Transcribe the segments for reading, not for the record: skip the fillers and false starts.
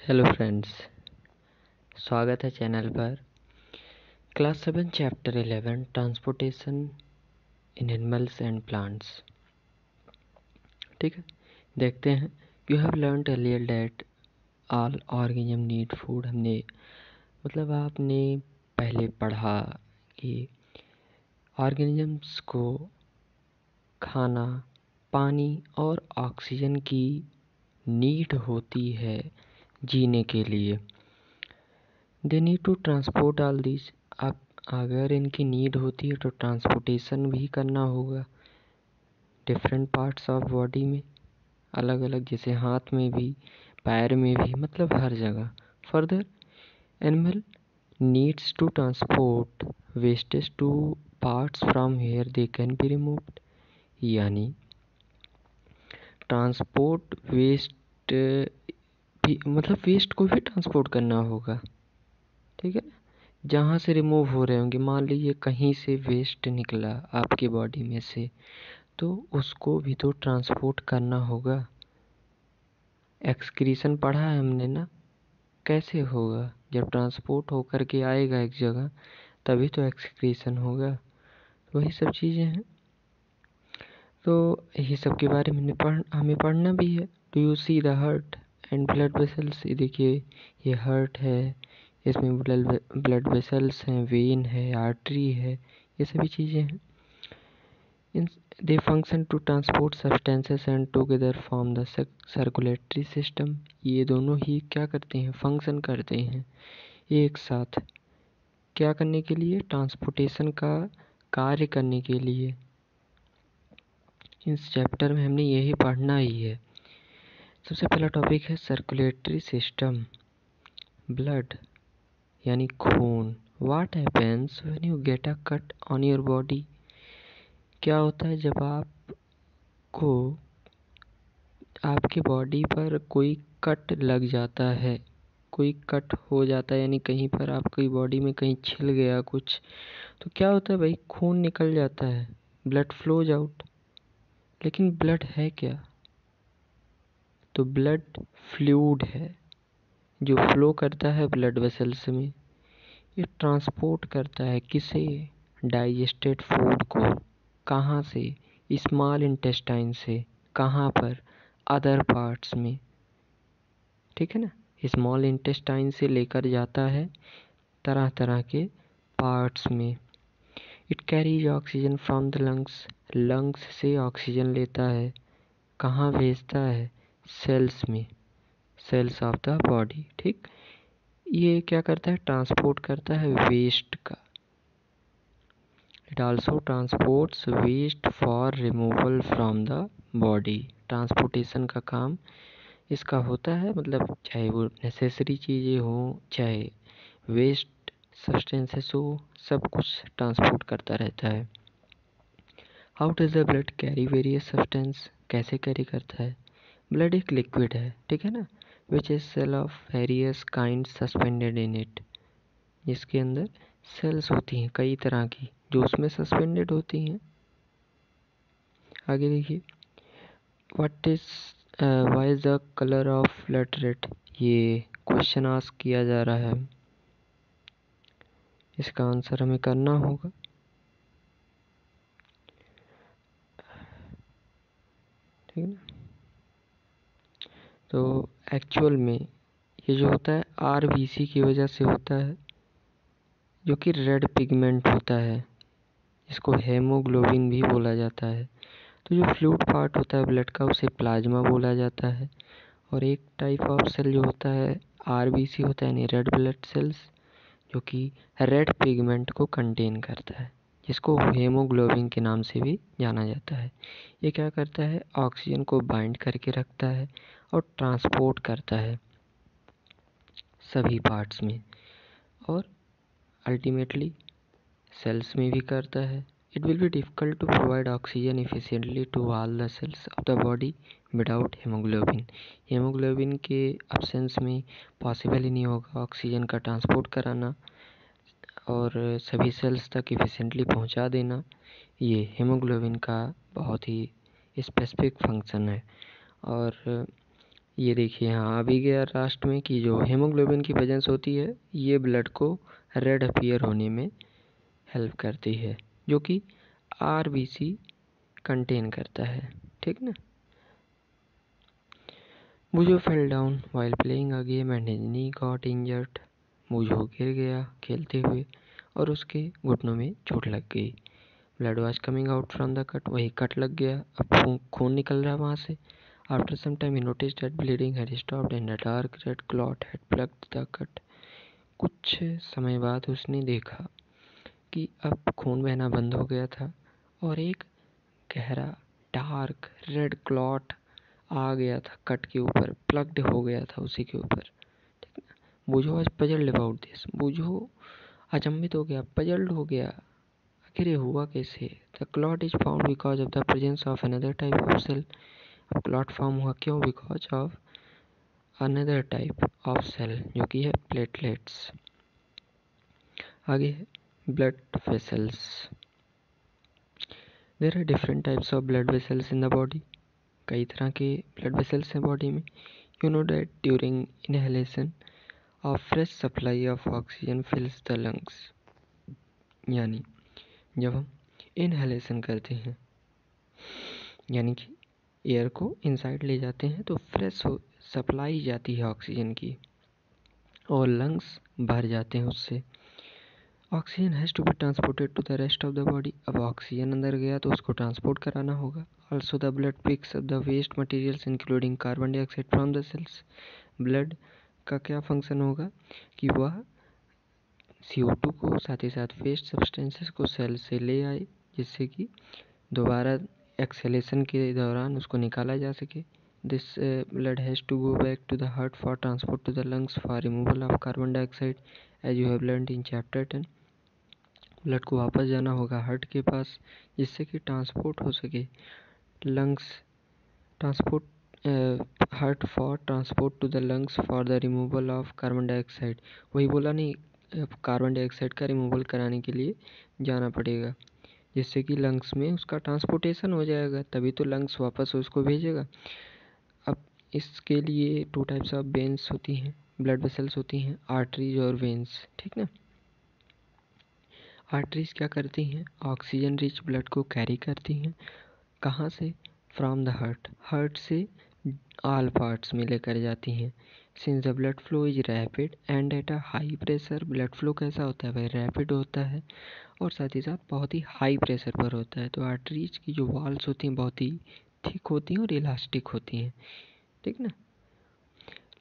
Hello friends, स्वागत है channel पर। Class 7 chapter 11 transportation in animals and plants. ठीक है, देखते हैं। You have learned earlier that all organism need food. हमने आपने पहले पढ़ा कि ऑर्गेनिजम्स को खाना, पानी और ऑक्सीजन की नीड होती है जीने के लिए। They need to transport all this. अब अगर इनकी नीड होती है तो ट्रांसपोर्टेशन भी करना होगा डिफरेंट पार्ट्स ऑफ बॉडी में, अलग अलग, जैसे हाथ में भी, पैर में भी, मतलब हर जगह। Further, animal needs to transport wastage to parts from here they can be removed. यानी ट्रांसपोर्ट वेस्ट भी, वेस्ट को भी ट्रांसपोर्ट करना होगा। ठीक है, जहाँ से रिमूव हो रहे होंगे। मान लीजिए कहीं से वेस्ट निकला आपकी बॉडी में से, तो उसको भी तो ट्रांसपोर्ट करना होगा। एक्सक्रीशन पढ़ा है हमने ना, कैसे होगा? जब ट्रांसपोर्ट होकर के आएगा एक जगह, तभी तो एक्सक्रीशन होगा। वही सब चीज़ें हैं, तो यही सब के बारे में हमें पढ़ना भी है। Do you see the heart and blood vessels? ये देखिए, ये हार्ट है, इसमें ब्लड वेसल्स हैं, वेन है, आर्टरी है, ये सभी चीज़ें हैं। They function to transport substances and together form the circulatory system. ये दोनों ही क्या करते हैं? फंक्शन करते हैं एक साथ। क्या करने के लिए? ट्रांसपोर्टेशन का कार्य करने के लिए। इस चैप्टर में हमने यही पढ़ना ही है। सबसे पहला टॉपिक है सर्कुलेटरी सिस्टम। ब्लड यानी खून। What happens when you get a cut on your body? क्या होता है जब आपके बॉडी पर कोई कट लग जाता है, कोई कट हो जाता है, यानी कहीं पर आपकी बॉडी में कहीं छिल गया कुछ, तो क्या होता है भाई? खून निकल जाता है, ब्लड फ्लोज आउट। लेकिन ब्लड है क्या? तो ब्लड फ्लूइड है जो फ्लो करता है ब्लड वेसल्स में। ये ट्रांसपोर्ट करता है किसे? डाइजेस्टेड फूड को। कहाँ से? स्मॉल इंटेस्टाइन से। कहाँ पर? अदर पार्ट्स में। ठीक है ना, स्मॉल इंटेस्टाइन से लेकर जाता है तरह तरह के पार्ट्स में। It carries oxygen from the lungs. Lungs से ऑक्सीजन लेता है, कहाँ भेजता है? सेल्स में, सेल्स ऑफ द बॉडी। ठीक, ये क्या करता है? ट्रांसपोर्ट करता है वेस्ट का। It also transports waste for removal from the body. Transportation का काम इसका होता है, चाहे वो नेसेसरी चीज़ें हो, चाहे वेस्ट सब्सटेंसेस हो, सब कुछ ट्रांसपोर्ट करता रहता है। How does the blood carry various substance? कैसे कैरी करता है? ब्लड एक लिक्विड है, ठीक है ना, which is cell of various kind suspended in it. जिसके अंदर सेल्स होती हैं कई तरह की, जो उसमें सस्पेंडेड होती हैं। आगे देखिए, what is why is the colour of blood red? ये क्वेश्चन आस्क किया जा रहा है, इसका आंसर हमें करना होगा। ठीक है ना, तो एक्चुअल में ये जो होता है आरबीसी की वजह से होता है, जो कि रेड पिगमेंट होता है, इसको हेमोग्लोबिन भी बोला जाता है। तो जो फ्लूइड पार्ट होता है ब्लड का, उसे प्लाज्मा बोला जाता है। और एक टाइप ऑफ सेल जो होता है आरबीसी होता है, यानी रेड ब्लड सेल्स, जो कि रेड पिगमेंट को कंटेन करता है, जिसको हेमोग्लोबिन के नाम से भी जाना जाता है। ये क्या करता है? ऑक्सीजन को बाइंड करके रखता है और ट्रांसपोर्ट करता है सभी पार्ट्स में, और अल्टीमेटली सेल्स में भी करता है। It will be difficult to provide oxygen efficiently to all the cells of the body without haemoglobin. Haemoglobin के अब्सेंस में पॉसिबल ही नहीं होगा ऑक्सीजन का ट्रांसपोर्ट कराना और सभी सेल्स तक इफिशिएंटली पहुंचा देना। ये हेमोग्लोबिन का बहुत ही स्पेसिफिक फंक्शन है। और ये देखिए यहाँ अभी गया लास्ट में कि जो हेमोग्लोबिन की प्रेजेंस होती है ये ब्लड को रेड अपीयर होने में हेल्प करती है, जो कि आरबीसी कंटेन करता है, ठीक ना। मुझो fell down while playing a game and his knee got injured. मुझो गिर गया खेलते हुए और उसके घुटनों में चोट लग गई। Blood was coming out from the cut, वही कट लग गया, अब खून निकल रहा वहाँ से। After some time he noticed that bleeding had stopped and a dark red clot had plugged the cut. कुछ समय बाद उसने देखा कि अब खून बहना बंद हो गया था और एक गहरा डार्क रेड क्लॉट आ गया था कट के ऊपर, प्लग्ड हो गया था उसी के ऊपर। बुझो आज पजल्ड अबाउट दिस, बुझो अचंभित हो गया, पजल्ड हो गया, आखिर ये हुआ कैसे। The clot is found because of the presence of another type of cell. अब क्लॉट फॉर्म हुआ क्यों? Because of another type of cell जो कि है प्लेटलेट्स। आगे है blood vessels. There are different types of blood vessels in the body. कई तरह के ब्लड वेसल्स हैं बॉडी में। You know that during inhalation of fresh supply of oxygen fills the lungs. यानी जब हम इनहेलेशन करते हैं यानी कि एयर को इनसाइड ले जाते हैं तो फ्रेश सप्लाई जाती है ऑक्सीजन की और लंग्स भर जाते हैं उससे। Oxygen has to be transported to the rest of the body. अब ऑक्सीजन अंदर गया तो उसको ट्रांसपोर्ट कराना होगा। Also the blood picks up the waste materials including carbon dioxide from the cells. Blood का क्या फंक्शन होगा कि वह CO2 को साथ ही साथ वेस्ट सब्सटेंसेस को सेल से ले आए, जिससे कि दोबारा एक्सेलेशन के दौरान उसको निकाला जा सके। This blood has to go back to the heart for transport to the lungs for removal of carbon dioxide as you have learned in chapter 10। Blood को वापस जाना होगा हार्ट के पास जिससे कि ट्रांसपोर्ट हो सके lungs, transport heart for transport to the lungs for the removal of carbon dioxide. वही बोला नहीं, कार्बन डाइऑक्साइड का रिमूवल कराने के लिए जाना पड़ेगा जिससे कि लंग्स में उसका ट्रांसपोर्टेशन हो जाएगा, तभी तो लंग्स वापस उसको भेजेगा। अब इसके लिए टू टाइप्स ऑफ वेन्स होती हैं, ब्लड वेसल्स होती हैं, आर्टरीज और वेन्स, ठीक ना। आर्टरीज क्या करती हैं? ऑक्सीजन रिच ब्लड को कैरी करती हैं। कहाँ से? फ्रॉम द हार्ट, हार्ट से ऑल पार्ट्स में लेकर जाती हैं। Since the blood flow is rapid and at a high pressure, blood flow कैसा होता है भाई? रैपिड होता है और साथ ही साथ बहुत ही हाई प्रेशर पर होता है। तो आर्टरीज की जो वॉल्स होती हैं बहुत ही थिक होती हैं और इलास्टिक होती हैं, ठीक ना।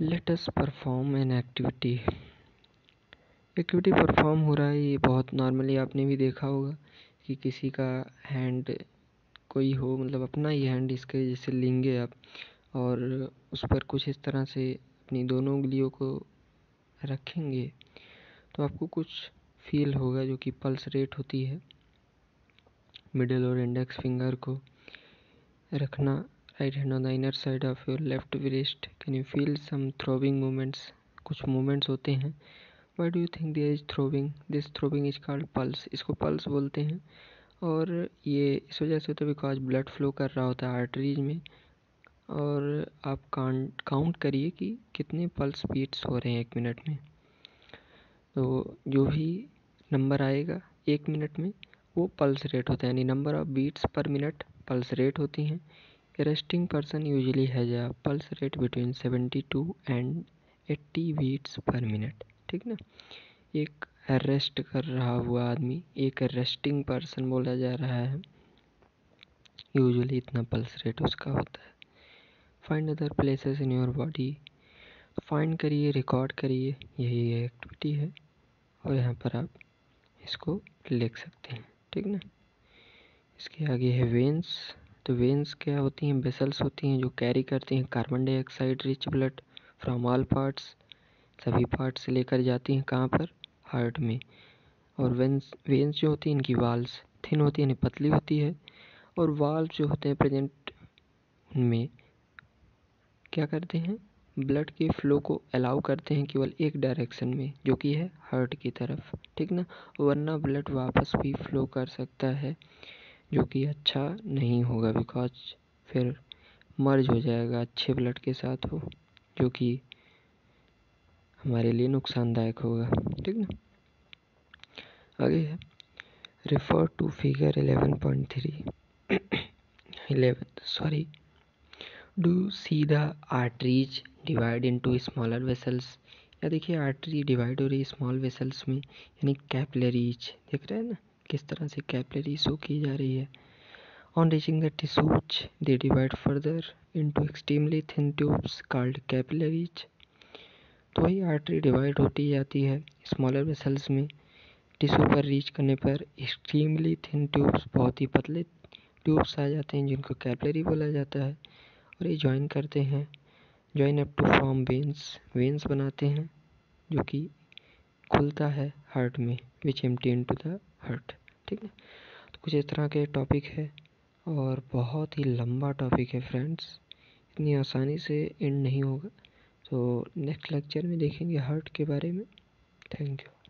Let us perform an activity. Activity perform हो रहा है, ये बहुत नॉर्मली आपने भी देखा होगा कि किसी का हैंड कोई हो, मतलब अपना ही हैंड इसके जैसे लेंगे आप और उस पर कुछ इस तरह से अपनी दोनों उंगलियों को रखेंगे तो आपको कुछ फील होगा, जो कि पल्स रेट होती है। मिडिल और इंडेक्स फिंगर को रखना right hand on the inner side of your left wrist। Can you feel some throbbing movements? कुछ मूवमेंट्स होते हैं। Why do you think there is throbbing? This throbbing is called pulse. इसको pulse बोलते हैं और ये इस वजह से होता है बिकॉज ब्लड फ्लो कर रहा होता है आर्टरीज में और आप काउंट करिए कि कितने पल्स बीट्स हो रहे हैं 1 मिनट में। तो जो भी नंबर आएगा 1 मिनट में वो पल्स रेट होता है, यानी number of beats per minute pulse rate होती हैं। Resting person usually has a pulse rate between 72 and 80 beats per minute, ठीक ना। एक रेस्ट कर रहा हुआ आदमी, एक रेस्टिंग पर्सन बोला जा रहा है, यूजुअली इतना पल्स रेट उसका होता है। Find other places in your body. Find करिए, रिकॉर्ड करिए, यही एक्टिविटी है और यहाँ पर आप इसको लिख सकते हैं, ठीक ना। इसके आगे है वेन्स। तो वेन्स क्या होती हैं? वेसल्स होती हैं जो कैरी करती हैं carbon dioxide rich blood from all parts, सभी पार्ट से लेकर जाती हैं कहाँ पर? हार्ट में। और वेन्स जो होती हैं इनकी वाल्स थिन होती है, यानी पतली होती है, और वाल्व जो होते हैं प्रेजेंट उनमें क्या करते हैं? ब्लड के फ्लो को अलाउ करते हैं केवल एक डायरेक्शन में, जो कि है हार्ट की तरफ, ठीक ना। वरना ब्लड वापस भी फ्लो कर सकता है जो कि अच्छा नहीं होगा बिकॉज फिर मर्ज हो जाएगा अच्छे ब्लड के साथ हो, जो कि हमारे लिए नुकसानदायक होगा। ठीक ना। आगे है refer to figure 11.3 do you see the arteries divide into smaller vessels। या देखिए आर्टरी डिवाइड हो रही है स्मॉल वेसल्स में, यानी कैपिलरीज। देख रहे हैं ना किस तरह से कैपिलरी शो की जा रही है। On reaching the tissues they divide further into extremely thin tubes called capillaries। तो वही आर्टरी डिवाइड होती जाती है स्मॉलर वेसल्स में, टिश्यू पर रीच करने पर एक्सट्रीमली थिन ट्यूब्स, बहुत ही पतले ट्यूब्स आ जाते हैं जिनको कैपिलरी बोला जाता है, और ये ज्वाइन करते हैं, join up to form veins बनाते हैं जो कि खुलता है हार्ट में, which empty into the heart. ठीक है। तो कुछ इस तरह के टॉपिक है और बहुत ही लंबा टॉपिक है फ्रेंड्स, इतनी आसानी से एंड नहीं होगा। तो नेक्स्ट लेक्चर में देखेंगे हार्ट के बारे में। Thank you.